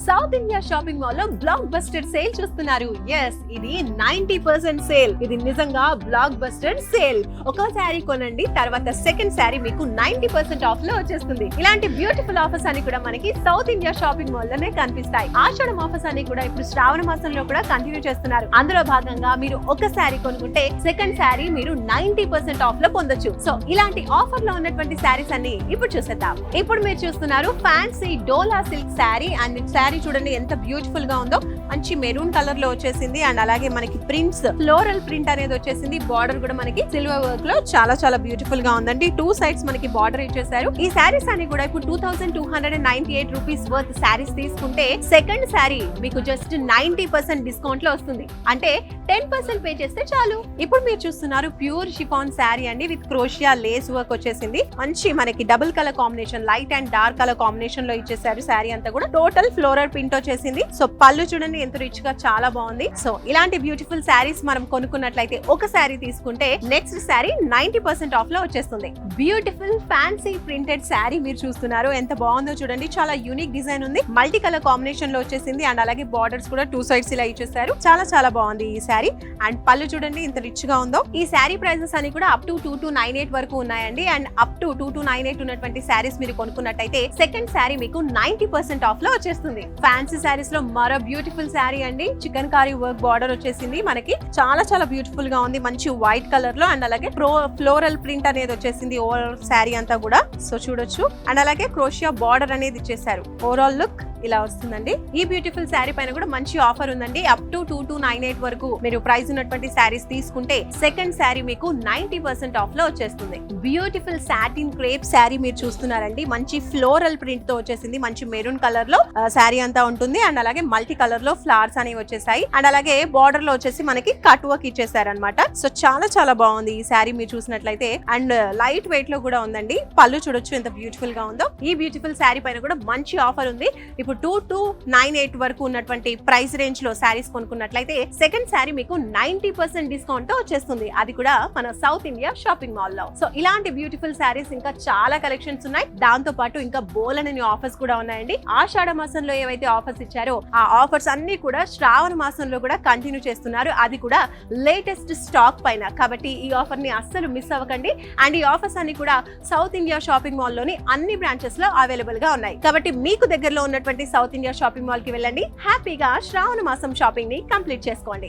South India shopping mall లో block buster sale చూస్తున్నారు. Yes, ఇది 90% సేల్. ఇది నిజంగా బ్లాక్ బస్టర్ సేల్. ఒక శారీ కొనండి, తర్వాత సెకండ్ శారీ మీకు 90% ఆఫ్ లో వచ్చేస్తుంది. ఇలాంటి బ్యూటిఫుల్ ఆఫర్స్ అని కూడా మనకి సౌత్ ఇండియా షాపింగ్ మాల్ లోనే కనిపిస్తాయి. ఆషాఢం ఆఫర్స్ అని కూడా ఇప్పుడు శ్రావణ మాసంలో కూడా కంటిన్యూ చేస్తున్నారు. అందులో భాగంగా మీరు ఒక శారీ కొనుక్కుంటే సెకండ్ శారీ మీరు 90% ఆఫ్ లో పొందొచ్చు. సో ఇలాంటి ఆఫర్ లో ఉన్నటువంటి శారీస్ అన్ని ఇప్పుడు చూసేద్దాం. ఇప్పుడు మీరు చూస్తున్నారు fancy dola silk sari. And sari చూడండి ఎంత బ్యూటిఫుల్ గా ఉందో. మంచి మెరూన్ కలర్ లో వచ్చేసింది. అండ్ అలాగే మనకి ప్రింట్స్, ఫ్లోరల్ ప్రింట్ అనేది వచ్చేసింది. బార్డర్ కూడా మనకి సిల్వర్ వర్క్ లో చాలా చాలా బ్యూటిఫుల్ గా ఉందండి. 2 సైడ్స్ మనకి బార్డర్ ఇచ్చేసారు. ఈ శారీస్ అన్ని కూడా ఇప్పుడు 2298 రూపీస్ వర్త్ శారీస్ తీసుకుంటే సెకండ్ శారీ మీకు జస్ట్ 90% డిస్కౌంట్ లో వస్తుంది. అంటే 10% పే చేస్తే చాలు. ఇప్పుడు మీరు చూస్తున్నారు ప్యూర్ షిఫాన్ శారీ అండి, విత్ క్రోషియా లేస్ వర్క్ వచ్చేసింది. మంచి మనకి double colour combination, light and dark colour combination లో ఇచ్చేసారు. శారీ అంతా కూడా టోటల్ ఫ్లోరల్ ప్రింట్ వచ్చేసింది. సో పళ్ళు చూడండి ఎంత రిచ్ గా చాలా బాగుంది. సో ఇలాంటి బ్యూటిఫుల్ శారీస్ మనం కొనుక్కున్నట్లయితే ఒక శారీ తీసుకుంటే నెక్స్ట్ శారీ 90% ఆఫ్ లో వచ్చేస్తుంది. బ్యూటిఫుల్ ఫ్యాన్సీ ప్రింటెడ్ శారీ మీరు చూస్తున్నారు. ఎంత బాగుందో చూడండి. చాలా యూనిక్ డిజైన్ ఉంది. మల్టీ కలర్ కాంబినేషన్ లో వచ్చేసింది. అండ్ అలాగే బార్డర్స్ కూడా 2 సైడ్స్ ఇలా ఇచ్చేసారు. చాలా చాలా బాగుంది ఈ శారీ. అండ్ పళ్ళు చూడండి ఎంత రిచ్ గా ఉందో. ఈ శారీ ప్రైజెస్ అని కూడా అప్ టు 2298 వరకు ఉన్నాయండి. అండ్ అప్ టు 2298 ఉన్నటువంటి శారీస్ మీరు కొనుక్కున్నట్టయితే సెకండ్ శారీ మీకు 90% ఆఫ్ లో వచ్చేస్తుంది. ఫ్యాన్సీ శారీస్ లో మరో బ్యూటిఫుల్ శారీ అండి. చికెన్ కారీ వర్క్ బార్డర్ వచ్చేసింది. మనకి చాలా చాలా బ్యూటిఫుల్ గా ఉంది. మంచి వైట్ కలర్ లో అండ్ అలాగే ఫ్లోరల్ ప్రింట్ అనేది వచ్చేసింది ఓవరాల్ శారీ అంతా కూడా. సో చూడొచ్చు. అండ్ అలాగే క్రోషియా బార్డర్ అనేది ఇచ్చేసారు. ఓవరాల్ లుక్ ఇలా వస్తుందండి. ఈ బ్యూటిఫుల్ శారీ పైన కూడా మంచి ఆఫర్ ఉందండి. అప్ టు 2298 వరకు మీరు ప్రైస్ ఉన్నటువంటి శారీస్ తీసుకుంటే సెకండ్ శారీ మీకు 90% ఆఫ్ లో వచ్చేస్తుంది. బ్యూటిఫుల్ సాటిన్ క్రేప్ శారీ మీరు చూస్తున్నారండి. మంచి ఫ్లోరల్ ప్రింట్ తో వచ్చేసింది. మంచి మెరూన్ కలర్ లో శారీ అంతా ఉంటుంది. అండ్ అలాగే మల్టీ కలర్ లో ఫ్లవర్స్ అనేవి వచ్చేసాయి. అండ్ అలాగే బార్డర్ లో వచ్చేసి మనకి కట్ వర్క్ ఇచ్చేసారు అనమాట. సో చాలా చాలా బాగుంది ఈ శారీ మీరు చూసినట్లయితే. అండ్ లైట్ వెయిట్ లో కూడా ఉందండి. పళ్ళు చూడొచ్చు ఎంత బ్యూటిఫుల్ గా ఉందో. ఈ బ్యూటిఫుల్ శారీ పైన కూడా మంచి ఆఫర్ ఉంది. ఇప్పుడు 2298 వరకు ఉన్నటువంటి ప్రైస్ రేంజ్ లో శారీస్ కొనుక్కున్నట్లయితే సెకండ్ శారీ మీకు 90% డిస్కౌంట్ తో వచ్చేస్తుంది. అది కూడా మన సౌత్ ఇండియా షాపింగ్ మాల్ లో. సో ఇలాంటి బ్యూటిఫుల్ శారీస్ ఇంకా చాలా కలెక్షన్స్ ఉన్నాయి. దాంతో పాటు ఇంకా బోలెడన్ని ఆఫర్స్ కూడా ఉన్నాయండి. ఆషాఢ మాసంలో ఏవైతే ఆఫర్స్ ఇచ్చారో ఆ ఆఫర్స్ అన్ని కూడా శ్రావణ మాసంలో కూడా కంటిన్యూ చేస్తున్నారు. అది కూడా లేటెస్ట్ స్టాక్ పైన. కాబట్టి ఈ ఆఫర్ ని అస్సలు మిస్ అవ్వకండి. అండ్ ఈ ఆఫర్స్ అన్ని కూడా సౌత్ ఇండియా షాపింగ్ మాల్ లోని అన్ని బ్రాంచెస్ లో అవైలబుల్ గా ఉన్నాయి. కాబట్టి మీకు దగ్గరలో ఉన్నటువంటి సౌత్ ఇండియా షాపింగ్ మాల్ కి వెళ్ళండి. హ్యాపీగా శ్రావణ మాసం షాపింగ్ ని కంప్లీట్ చేసుకోండి.